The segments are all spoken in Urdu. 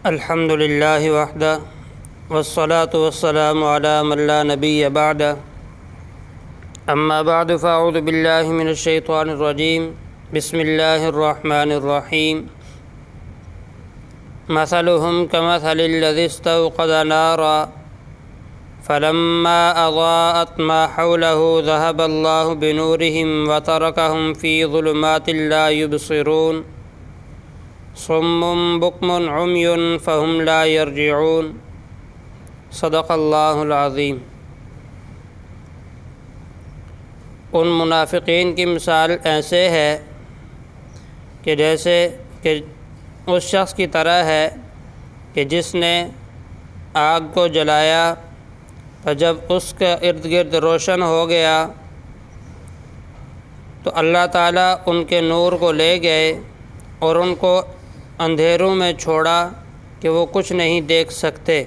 الحمد للہ وحدہ والصلاة والسلام علی من لا نبی بعد اما بعد فاعوذ باللہ من الشیطان الرجیم بسم اللہ الرحمن الرحیم مثلهم كمثل الذي استوقد نارا فلما أضاءت ما حوله ذهب الله بنورهم وتركهم في ظلمات لا يبصرون صم بكم عمي فهم لا يرجعون صدق اللہ العظیم۔ ان منافقین کی مثال ایسے ہے کہ جیسے کہ اس شخص کی طرح ہے کہ جس نے آگ کو جلایا اور جب اس کا ارد گرد روشن ہو گیا تو اللہ تعالیٰ ان کے نور کو لے گئے اور ان کو اندھیروں میں چھوڑا کہ وہ کچھ نہیں دیکھ سکتے۔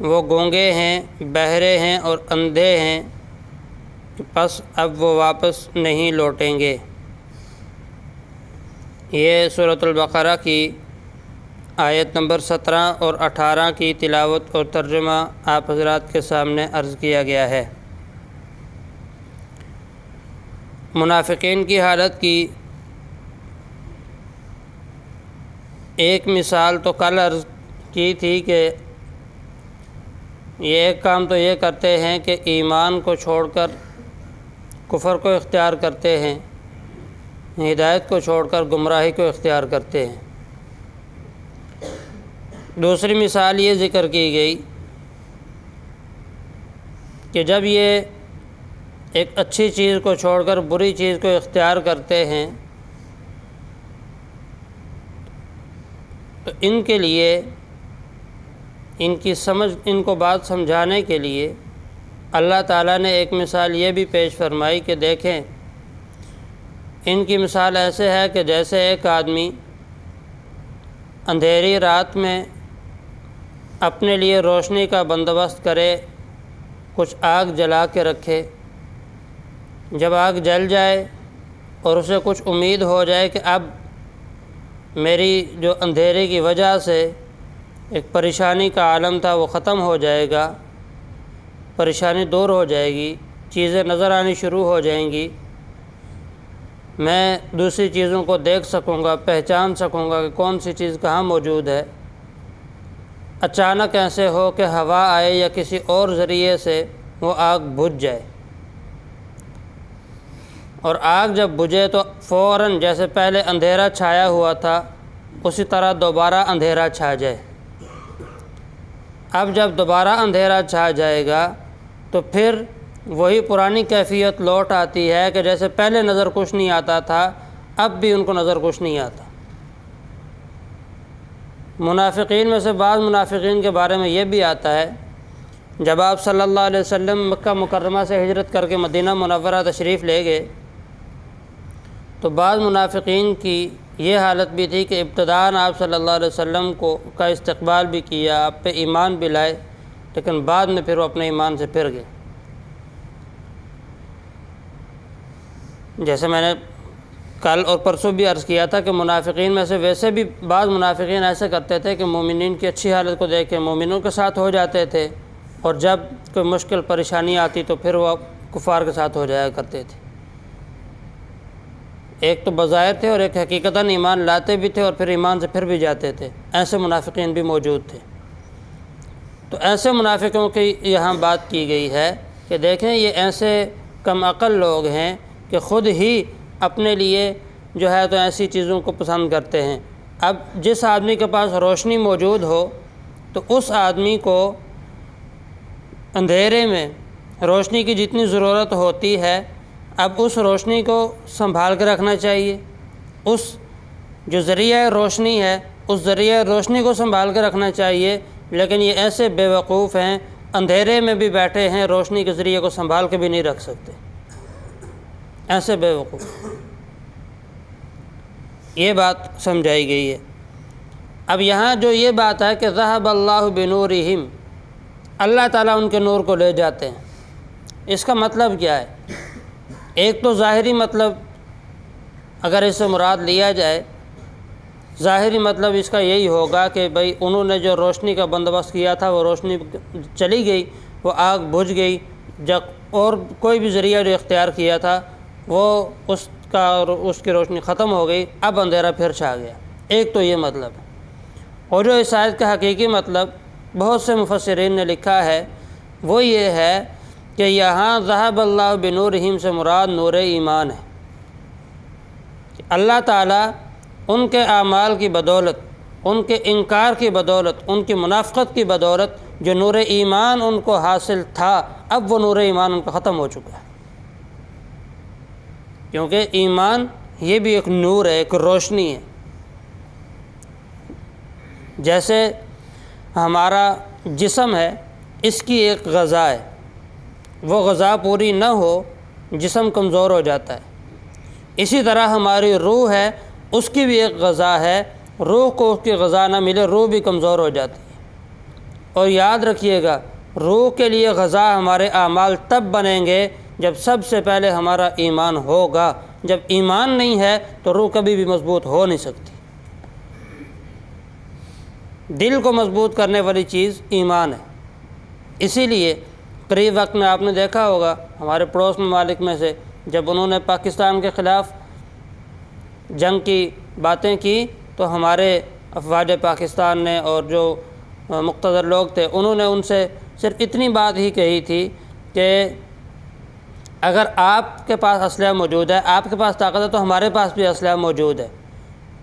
وہ گونگے ہیں، بہرے ہیں اور اندھے ہیں، پس اب وہ واپس نہیں لوٹیں گے۔ یہ سورۃ البقرہ کی آیت نمبر 17 اور 18 کی تلاوت اور ترجمہ آپ حضرات کے سامنے عرض کیا گیا ہے۔ منافقین کی حالت کی ایک مثال تو کل عرض کی تھی کہ یہ ایک کام تو یہ کرتے ہیں کہ ایمان کو چھوڑ کر کفر کو اختیار کرتے ہیں، ہدایت کو چھوڑ کر گمراہی کو اختیار کرتے ہیں۔ دوسری مثال یہ ذکر کی گئی کہ جب یہ ایک اچھی چیز کو چھوڑ کر بری چیز کو اختیار کرتے ہیں تو ان کے لیے ان کو بات سمجھانے کے لیے اللہ تعالیٰ نے ایک مثال یہ بھی پیش فرمائی کہ دیکھیں ان کی مثال ایسے ہے کہ جیسے ایک آدمی اندھیری رات میں اپنے لیے روشنی کا بندوبست کرے، کچھ آگ جلا کے رکھے، جب آگ جل جائے اور اسے کچھ امید ہو جائے کہ اب میری جو اندھیرے کی وجہ سے ایک پریشانی کا عالم تھا وہ ختم ہو جائے گا، پریشانی دور ہو جائے گی، چیزیں نظر آنی شروع ہو جائیں گی، میں دوسری چیزوں کو دیکھ سکوں گا، پہچان سکوں گا کہ کون سی چیز کہاں موجود ہے۔ اچانک ایسے ہو کہ ہوا آئے یا کسی اور ذریعے سے وہ آگ بجھ جائے، اور آگ جب بجھے تو فوراً جیسے پہلے اندھیرا چھایا ہوا تھا اسی طرح دوبارہ اندھیرا چھا جائے۔ اب جب دوبارہ اندھیرا چھا جائے گا تو پھر وہی پرانی کیفیت لوٹ آتی ہے کہ جیسے پہلے نظر کچھ نہیں آتا تھا اب بھی ان کو نظر کچھ نہیں آتا۔ منافقین میں سے بعض منافقین کے بارے میں یہ بھی آتا ہے، جب آپ صلی اللہ علیہ وسلم مکہ مکرمہ سے ہجرت کر کے مدینہ منورہ تشریف لے گئے تو بعض منافقین کی یہ حالت بھی تھی کہ ابتداءً آپ صلی اللہ علیہ وسلم کا استقبال بھی کیا، آپ پہ ایمان بھی لائے، لیکن بعد میں پھر وہ اپنے ایمان سے پھر گئے۔ جیسے میں نے کل اور پرسوں بھی عرض کیا تھا کہ منافقین میں سے ویسے بھی بعض منافقین ایسے کرتے تھے کہ مومنین کی اچھی حالت کو دیکھ کے مومنوں کے ساتھ ہو جاتے تھے، اور جب کوئی مشکل پریشانی آتی تو پھر وہ کفار کے ساتھ ہو جایا کرتے تھے۔ ایک تو بظاہر تھے اور ایک حقیقتاً ایمان لاتے بھی تھے اور پھر ایمان سے پھر بھی جاتے تھے، ایسے منافقین بھی موجود تھے۔ تو ایسے منافقوں کی یہاں بات کی گئی ہے کہ دیکھیں یہ ایسے کم عقل لوگ ہیں کہ خود ہی اپنے لیے جو ہے تو ایسی چیزوں کو پسند کرتے ہیں۔ اب جس آدمی کے پاس روشنی موجود ہو تو اس آدمی کو اندھیرے میں روشنی کی جتنی ضرورت ہوتی ہے اب اس روشنی کو سنبھال کے رکھنا چاہیے، اس جو ذریعہ روشنی ہے اس ذریعہ روشنی کو سنبھال کے رکھنا چاہیے، لیکن یہ ایسے بے وقوف ہیں، اندھیرے میں بھی بیٹھے ہیں، روشنی کے ذریعے کو سنبھال کے بھی نہیں رکھ سکتے، ایسے بے وقوف۔ یہ بات سمجھائی گئی ہے۔ اب یہاں جو یہ بات ہے کہ ذہب اللہ بنورہم، اللہ تعالیٰ ان کے نور کو لے جاتے ہیں، اس کا مطلب کیا ہے؟ ایک تو ظاہری مطلب اگر اس سے مراد لیا جائے ظاہری مطلب اس کا یہی ہوگا کہ بھئی انہوں نے جو روشنی کا بندوبست کیا تھا وہ روشنی چلی گئی، وہ آگ بجھ گئی، جب اور کوئی بھی ذریعہ جو اختیار کیا تھا وہ اس کی روشنی ختم ہو گئی، اب اندھیرا پھر چھا گیا۔ ایک تو یہ مطلب ہے۔ اور جو اس آیت کا حقیقی مطلب بہت سے مفسرین نے لکھا ہے وہ یہ ہے کہ یہاں ذہب اللہ بنورہم سے مراد نور ایمان ہے۔ اللہ تعالیٰ ان کے اعمال کی بدولت، ان کے انکار کی بدولت، ان کی منافقت کی بدولت جو نور ایمان ان کو حاصل تھا، اب وہ نور ایمان ان کا ختم ہو چکا ہے۔ کیونکہ ایمان یہ بھی ایک نور ہے، ایک روشنی ہے۔ جیسے ہمارا جسم ہے، اس کی ایک غذا ہے، وہ غذا پوری نہ ہو جسم کمزور ہو جاتا ہے۔ اسی طرح ہماری روح ہے، اس کی بھی ایک غذا ہے، روح کو اس کی غذا نہ ملے روح بھی کمزور ہو جاتی ہے۔ اور یاد رکھیے گا، روح کے لیے غذا ہمارے اعمال تب بنیں گے جب سب سے پہلے ہمارا ایمان ہوگا۔ جب ایمان نہیں ہے تو روح کبھی بھی مضبوط ہو نہیں سکتی۔ دل کو مضبوط کرنے والی چیز ایمان ہے۔ اسی لیے قریب وقت میں آپ نے دیکھا ہوگا ہمارے پڑوس ممالک میں سے جب انہوں نے پاکستان کے خلاف جنگ کی باتیں کی تو ہمارے افواج پاکستان نے اور جو مقتدر لوگ تھے انہوں نے ان سے صرف اتنی بات ہی کہی تھی کہ اگر آپ کے پاس اسلحہ موجود ہے، آپ کے پاس طاقت ہے، تو ہمارے پاس بھی اسلحہ موجود ہے۔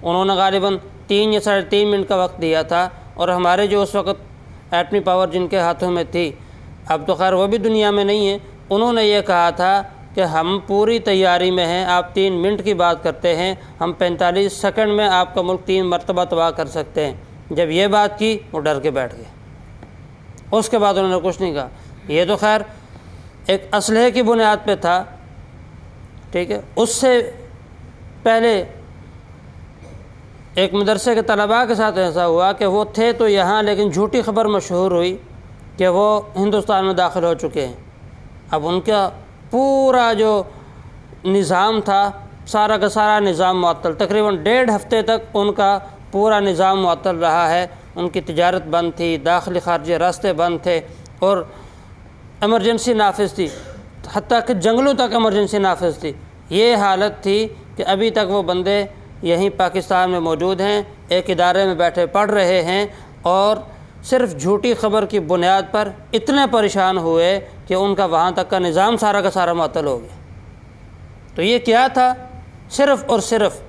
انہوں نے غالباً 3 یا 3.5 منٹ کا وقت دیا تھا، اور ہمارے جو اس وقت ایٹمی پاور جن کے ہاتھوں میں تھی، اب تو خیر وہ بھی دنیا میں نہیں ہے، انہوں نے یہ کہا تھا کہ ہم پوری تیاری میں ہیں، آپ 3 منٹ کی بات کرتے ہیں، ہم 45 سیکنڈ میں آپ کا ملک 3 مرتبہ تباہ کر سکتے ہیں۔ جب یہ بات کی وہ ڈر کے بیٹھ گئے، اس کے بعد انہوں نے کچھ نہیں کہا۔ یہ تو خیر ایک اسلحے کی بنیاد پہ تھا، ٹھیک ہے۔ اس سے پہلے ایک مدرسے کے طلباء کے ساتھ ایسا ہوا کہ وہ تھے تو یہاں، لیکن جھوٹی خبر مشہور ہوئی کہ وہ ہندوستان میں داخل ہو چکے ہیں۔ اب ان کا پورا جو نظام تھا، سارا کا سارا نظام معطل، تقریباً 1.5 ہفتے تک ان کا پورا نظام معطل رہا ہے۔ ان کی تجارت بند تھی، داخلی خارجی راستے بند تھے، اور ایمرجنسی نافذ تھی، حتیٰ کہ جنگلوں تک ایمرجنسی نافذ تھی۔ یہ حالت تھی کہ ابھی تک وہ بندے یہیں پاکستان میں موجود ہیں، ایک ادارے میں بیٹھے پڑھ رہے ہیں، اور صرف جھوٹی خبر کی بنیاد پر اتنے پریشان ہوئے کہ ان کا وہاں تک کا نظام سارا کا سارا معطل ہو گیا۔ تو یہ کیا تھا؟ صرف اور صرف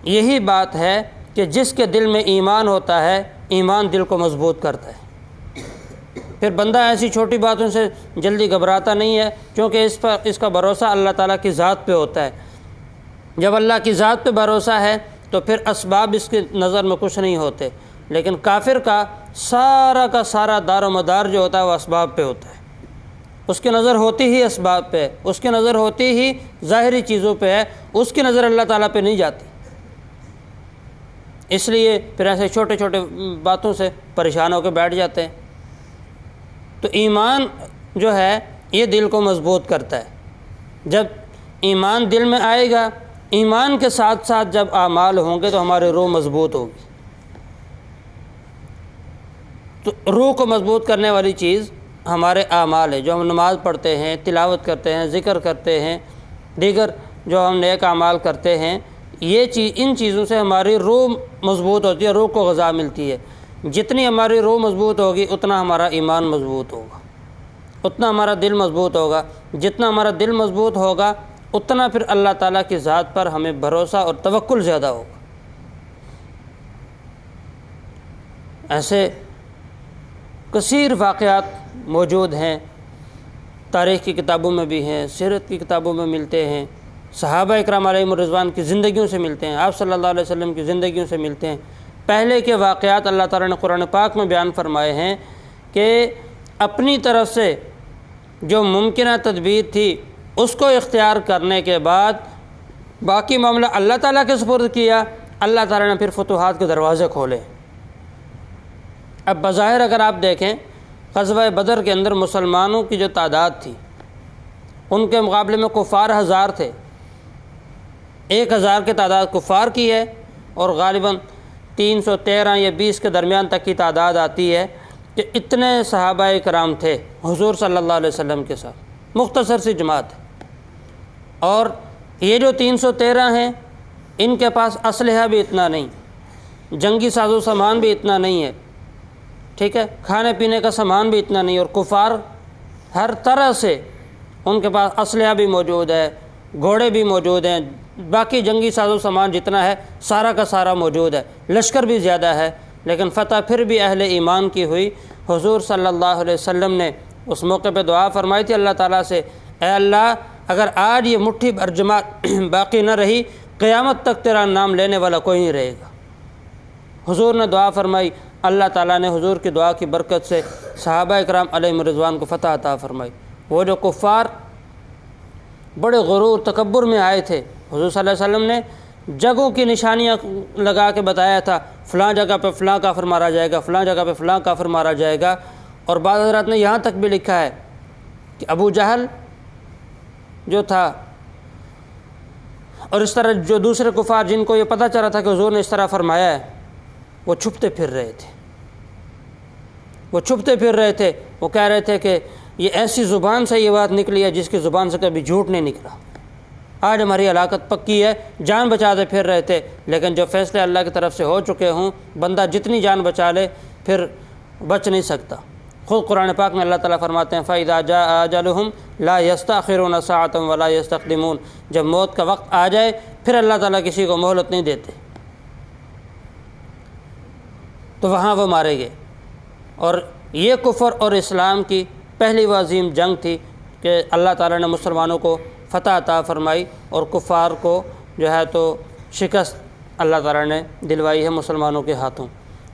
یہی بات ہے کہ جس کے دل میں ایمان ہوتا ہے، ایمان دل کو مضبوط کرتا ہے۔ پھر بندہ ایسی چھوٹی باتوں سے جلدی گھبراتا نہیں ہے، کیونکہ اس کا بھروسہ اللہ تعالیٰ کی ذات پہ ہوتا ہے۔ جب اللہ کی ذات پہ بھروسہ ہے تو پھر اسباب اس کی نظر میں کچھ نہیں ہوتے، لیکن کافر کا سارا دار و مدار جو ہوتا ہے وہ اسباب پہ ہوتا ہے۔ اس کی نظر ہوتی ہی اسباب پہ، اس کی نظر ہوتی ہی ظاہری چیزوں پہ ہے، اس کی نظر اللہ تعالیٰ پہ نہیں جاتی۔ اس لیے پھر ایسے چھوٹے چھوٹے باتوں سے پریشان ہو کے بیٹھ جاتے ہیں۔ تو ایمان جو ہے یہ دل کو مضبوط کرتا ہے۔ جب ایمان دل میں آئے گا، ایمان کے ساتھ ساتھ جب اعمال ہوں گے تو ہماری روح مضبوط ہوگی۔ تو روح کو مضبوط کرنے والی چیز ہمارے اعمال ہے، جو ہم نماز پڑھتے ہیں، تلاوت کرتے ہیں، ذکر کرتے ہیں، دیگر جو ہم نیک اعمال کرتے ہیں، ان چیزوں سے ہماری روح مضبوط ہوتی ہے، روح کو غذا ملتی ہے۔ جتنی ہماری روح مضبوط ہوگی اتنا ہمارا ایمان مضبوط ہوگا، اتنا ہمارا دل مضبوط ہوگا۔ جتنا ہمارا دل مضبوط ہوگا اتنا پھر اللہ تعالیٰ کی ذات پر ہمیں بھروسہ اور توکل زیادہ ہوگا۔ ایسے کثیر واقعات موجود ہیں، تاریخ کی کتابوں میں بھی ہیں، سیرت کی کتابوں میں ملتے ہیں، صحابہ اکرام علیہم الرضوان کی زندگیوں سے ملتے ہیں، آپ صلی اللہ علیہ وسلم کی زندگیوں سے ملتے ہیں۔ پہلے کے واقعات اللہ تعالیٰ نے قرآن پاک میں بیان فرمائے ہیں کہ اپنی طرف سے جو ممکنہ تدبیر تھی اس کو اختیار کرنے کے بعد باقی معاملہ اللہ تعالیٰ کے سپرد کیا، اللہ تعالیٰ نے پھر فتوحات کے دروازے کھولے۔ اب بظاہر اگر آپ دیکھیں غزوہ بدر کے اندر مسلمانوں کی جو تعداد تھی ان کے مقابلے میں کفار 1000 تھے۔ 1000 کی تعداد کفار کی ہے اور غالباً 313 یا 20 کے درمیان تک کی تعداد آتی ہے کہ اتنے صحابہ کرام تھے حضور صلی اللہ علیہ وسلم کے ساتھ، مختصر سی جماعت ہے۔ اور یہ جو 313 ہیں ان کے پاس اسلحہ بھی اتنا نہیں، جنگی ساز و سامان بھی اتنا نہیں ہے، ٹھیک ہے، کھانے پینے کا سامان بھی اتنا نہیں، اور کفار ہر طرح سے ان کے پاس اسلحہ بھی موجود ہے، گھوڑے بھی موجود ہیں، باقی جنگی ساز و سامان جتنا ہے سارا کا سارا موجود ہے، لشکر بھی زیادہ ہے، لیکن فتح پھر بھی اہل ایمان کی ہوئی۔ حضور صلی اللہ علیہ وسلم نے اس موقع پہ دعا فرمائی تھی اللہ تعالیٰ سے، اے اللہ اگر آج یہ مٹھی بھر جماعت باقی نہ رہی، قیامت تک تیرا نام لینے والا کوئی نہیں رہے گا۔ حضور نے دعا فرمائی، اللہ تعالیٰ نے حضور کی دعا کی برکت سے صحابہ کرام علیہم رضوان کو فتح عطا فرمائی۔ وہ جو کفار بڑے غرور تکبر میں آئے تھے، حضور صلی اللہ علیہ وسلم نے جگہوں کی نشانیاں لگا کے بتایا تھا، فلاں جگہ پہ فلاں کافر مارا جائے گا، فلاں جگہ پہ فلاں کافر مارا جائے گا، اور بعض حضرات نے یہاں تک بھی لکھا ہے کہ ابو جہل جو تھا اور اس طرح جو دوسرے کفار جن کو یہ پتہ چلا تھا کہ حضور نے اس طرح فرمایا ہے، وہ چھپتے پھر رہے تھے، وہ کہہ رہے تھے کہ یہ ایسی زبان سے یہ بات نکلی ہے جس کی زبان سے کبھی جھوٹ نہیں نکلا، آج ہماری ہلاکت پکی ہے، جان بچاتے پھر رہے تھے، لیکن جو فیصلے اللہ کی طرف سے ہو چکے ہوں، بندہ جتنی جان بچا لے پھر بچ نہیں سکتا۔ خود قرآن پاک میں اللہ تعالیٰ فرماتے ہیں فَإِذَا جَاءَ أَجَلُهُمْ لَا يَسْتَأْخِرُونَ سَاعَةً وَلَا يَسْتَقْدِمُونَ، جب موت کا وقت آ جائے پھر اللہ تعالیٰ کسی کو مہلت نہیں دیتے، تو وہاں وہ مارے گئے۔ اور یہ کفر اور اسلام کی پہلی و عظیم جنگ تھی کہ اللہ تعالیٰ نے مسلمانوں کو فتح عطا فرمائی اور کفار کو جو ہے تو شکست اللہ تعالیٰ نے دلوائی ہے مسلمانوں کے ہاتھوں۔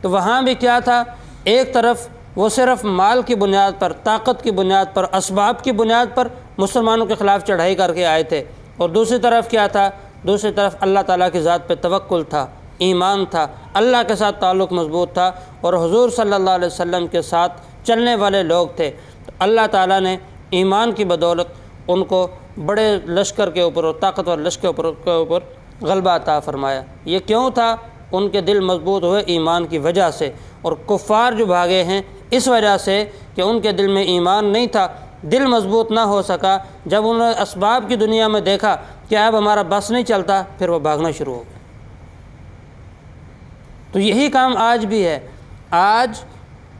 تو وہاں بھی کیا تھا، ایک طرف وہ صرف مال کی بنیاد پر، طاقت کی بنیاد پر، اسباب کی بنیاد پر مسلمانوں کے خلاف چڑھائی کر کے آئے تھے، اور دوسری طرف کیا تھا، دوسری طرف اللہ تعالیٰ کی ذات پہ توکل تھا، ایمان تھا، اللہ کے ساتھ تعلق مضبوط تھا، اور حضور صلی اللہ علیہ وسلم کے ساتھ چلنے والے لوگ تھے۔ تو اللہ تعالیٰ نے ایمان کی بدولت ان کو بڑے لشکر کے اوپر اور طاقتور لشکر کے اوپر غلبہ عطا فرمایا۔ یہ کیوں تھا؟ ان کے دل مضبوط ہوئے ایمان کی وجہ سے، اور کفار جو بھاگے ہیں اس وجہ سے کہ ان کے دل میں ایمان نہیں تھا، دل مضبوط نہ ہو سکا۔ جب انہوں نے اسباب کی دنیا میں دیکھا کہ اب ہمارا بس نہیں چلتا، پھر وہ بھاگنا شروع ہو گئے۔ تو یہی کام آج بھی ہے، آج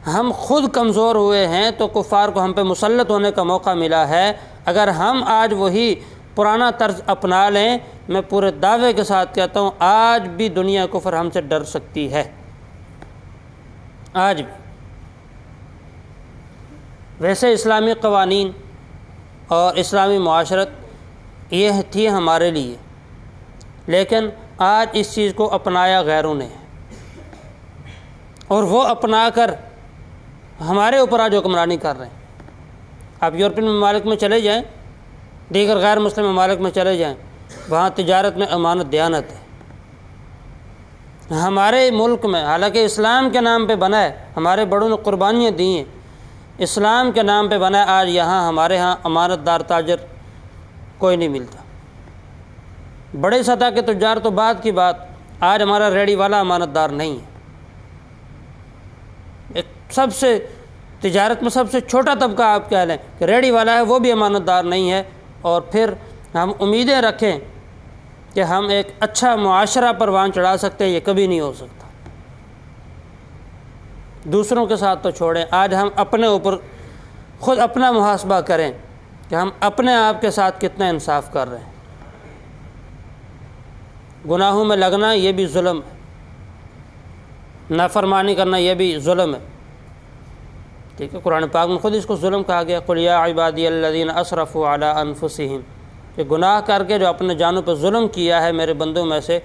ہم خود کمزور ہوئے ہیں تو کفار کو ہم پہ مسلط ہونے کا موقع ملا ہے۔ اگر ہم آج وہی پرانا طرز اپنا لیں، میں پورے دعوے کے ساتھ کہتا ہوں آج بھی دنیا کفر ہم سے ڈر سکتی ہے، آج بھی۔ ویسے اسلامی قوانین اور اسلامی معاشرت یہ تھی ہمارے لیے، لیکن آج اس چیز کو اپنایا غیروں نے، اور وہ اپنا کر ہمارے اوپر آج حکمرانی کر رہے ہیں۔ آپ یورپین ممالک میں چلے جائیں، دیگر غیر مسلم ممالک میں چلے جائیں، وہاں تجارت میں امانت دیانت ہے۔ ہمارے ملک میں حالانکہ اسلام کے نام پہ بنا ہے، ہمارے بڑوں نے قربانیاں دی ہیں، اسلام کے نام پہ بنا ہے، آج یہاں ہمارے ہاں امانت دار تاجر کوئی نہیں ملتا۔ بڑے سطح کے تجار تو بعد کی بات، آج ہمارا ریڑھی والا امانت دار نہیں ہے۔ ایک سب سے تجارت میں سب سے چھوٹا طبقہ آپ کہہ لیں کہ ریڑھی والا ہے، وہ بھی امانت دار نہیں ہے، اور پھر ہم امیدیں رکھیں کہ ہم ایک اچھا معاشرہ پروان چڑھا سکتے ہیں، یہ کبھی نہیں ہو سکتا۔ دوسروں کے ساتھ تو چھوڑیں، آج ہم اپنے اوپر خود اپنا محاسبہ کریں کہ ہم اپنے آپ کے ساتھ کتنا انصاف کر رہے ہیں۔ گناہوں میں لگنا یہ بھی ظلم ہے، نافرمانی کرنا یہ بھی ظلم ہے، ٹھیک ہے۔ قرآن پاک میں خود اس کو ظلم کہا گیا، قُلْ يَا عِبَادِيَ الَّذِينَ أَسْرَفُوا عَلَىٰ أَنفُسِهِمْ، کہ گناہ کر کے جو اپنے جانوں پہ ظلم کیا ہے میرے بندوں میں سے،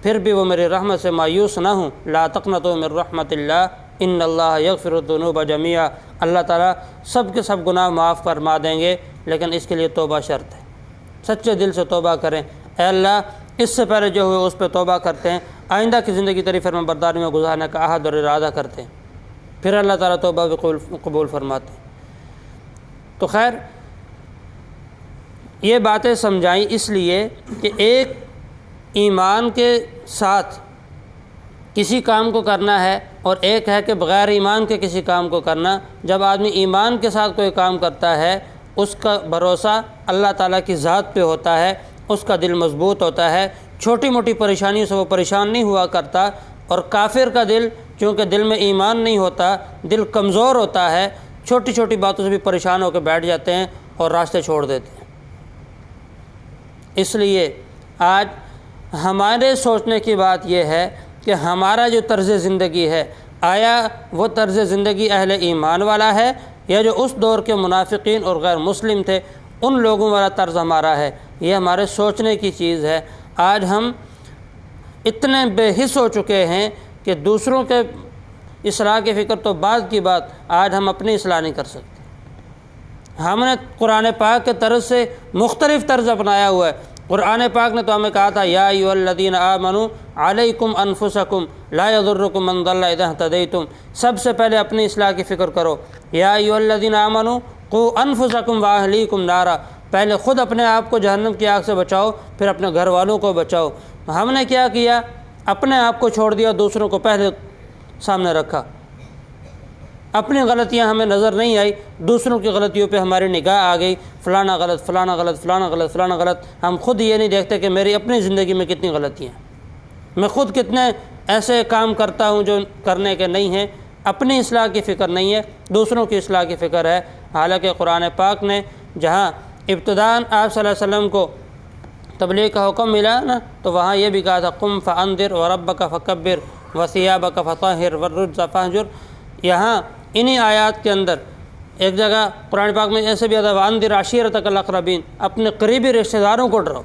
پھر بھی وہ میری رحمت سے مایوس نہ ہوں، لَا تَقْنَطُوا مِن رَحْمَةِ اللَّهِ إِنَّ اللَّهَ يَغْفِرُ الذُّنُوبَ جَمِيعًا، اللہ تعالیٰ سب کے سب گناہ معاف فرما دیں گے، لیکن اس کے لیے توبہ شرط ہے، سچے دل سے توبہ کریں۔ اے اللہ اس سے پہلے جو ہوئے اس پہ توبہ کرتے ہیں، آئندہ کی زندگی تیری فرمان برداری میں گزارنے کا عہد اور ارادہ کرتے ہیں، پھر اللہ تعالیٰ توبہ بھی قبول فرماتے ہیں۔ تو خیر یہ باتیں سمجھائیں اس لیے کہ ایک ایمان کے ساتھ کسی کام کو کرنا ہے اور ایک ہے کہ بغیر ایمان کے کسی کام کو کرنا۔ جب آدمی ایمان کے ساتھ کوئی کام کرتا ہے اس کا بھروسہ اللہ تعالیٰ کی ذات پہ ہوتا ہے، اس کا دل مضبوط ہوتا ہے، چھوٹی موٹی پریشانیوں سے وہ پریشان نہیں ہوا کرتا۔ اور کافر کا دل، چونکہ دل میں ایمان نہیں ہوتا، دل کمزور ہوتا ہے، چھوٹی چھوٹی باتوں سے بھی پریشان ہو کے بیٹھ جاتے ہیں اور راستے چھوڑ دیتے ہیں۔ اس لیے آج ہمارے سوچنے کی بات یہ ہے کہ ہمارا جو طرز زندگی ہے، آیا وہ طرز زندگی اہل ایمان والا ہے یا جو اس دور کے منافقین اور غیر مسلم تھے ان لوگوں والا طرز ہمارا ہے؟ یہ ہمارے سوچنے کی چیز ہے۔ آج ہم اتنے بے حس ہو چکے ہیں کہ دوسروں کے اصلاح کی فکر تو بعد کی بات، آج ہم اپنی اصلاح نہیں کر سکتے۔ ہم نے قرآن پاک کے طرز سے مختلف طرز اپنایا ہوا ہے۔ قرآن پاک نے تو ہمیں کہا تھا یا ایھا الذین آمنوا علیکم انفسکم لا یضرکم من ضل اذا اہتدیتم، سب سے پہلے اپنی اصلاح کی فکر کرو۔ یا ایھا الذین آمنوا قوا انفسکم واہلیکم نارا، پہلے خود اپنے آپ کو جہنم کی آگ سے بچاؤ، پھر اپنے گھر والوں کو بچاؤ۔ ہم نے کیا کیا؟ اپنے آپ کو چھوڑ دیا، دوسروں کو پہلے سامنے رکھا۔ اپنی غلطیاں ہمیں نظر نہیں آئی، دوسروں کی غلطیوں پہ ہماری نگاہ آ گئی، فلانا غلط فلانا غلط فلانا غلط فلانا غلط۔ ہم خود یہ نہیں دیکھتے کہ میری اپنی زندگی میں کتنی غلطیاں ہیں، میں خود کتنے ایسے کام کرتا ہوں جو کرنے کے نہیں ہیں۔ اپنی اصلاح کی فکر نہیں ہے، دوسروں کی اصلاح کی فکر ہے۔ حالانکہ قرآن پاک نے جہاں ابتداءً آپ صلی اللہ علیہ وسلم کو تبلیغ کا حکم ملا نا، تو وہاں یہ بھی کہا تھا قم فانذر وربک فکبر وثیابک فطہر والرجز فاہجر۔ یہاں انہی آیات کے اندر ایک جگہ قرآن پاک میں ایسے بھی آتا ہے وانذر عشیرتک الاقربین، اپنے قریبی رشتہ داروں کو ڈراؤ۔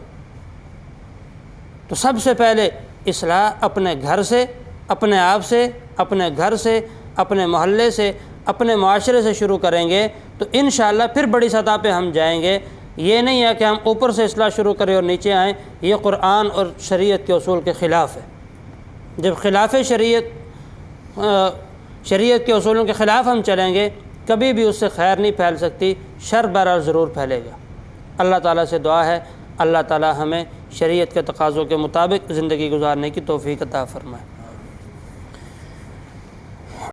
تو سب سے پہلے اصلاح اپنے گھر سے، اپنے آپ سے، اپنے گھر سے، اپنے محلے سے، اپنے معاشرے سے شروع کریں گے تو انشاءاللہ پھر بڑی سطح پہ ہم جائیں گے۔ یہ نہیں ہے کہ ہم اوپر سے اصلاح شروع کریں اور نیچے آئیں، یہ قرآن اور شریعت کے اصول کے خلاف ہے۔ جب خلاف شریعت کے اصولوں کے خلاف ہم چلیں گے کبھی بھی اس سے خیر نہیں پھیل سکتی، شر بہرحال ضرور پھیلے گا۔ اللہ تعالیٰ سے دعا ہے اللہ تعالیٰ ہمیں شریعت کے تقاضوں کے مطابق زندگی گزارنے کی توفیق عطا فرمائے۔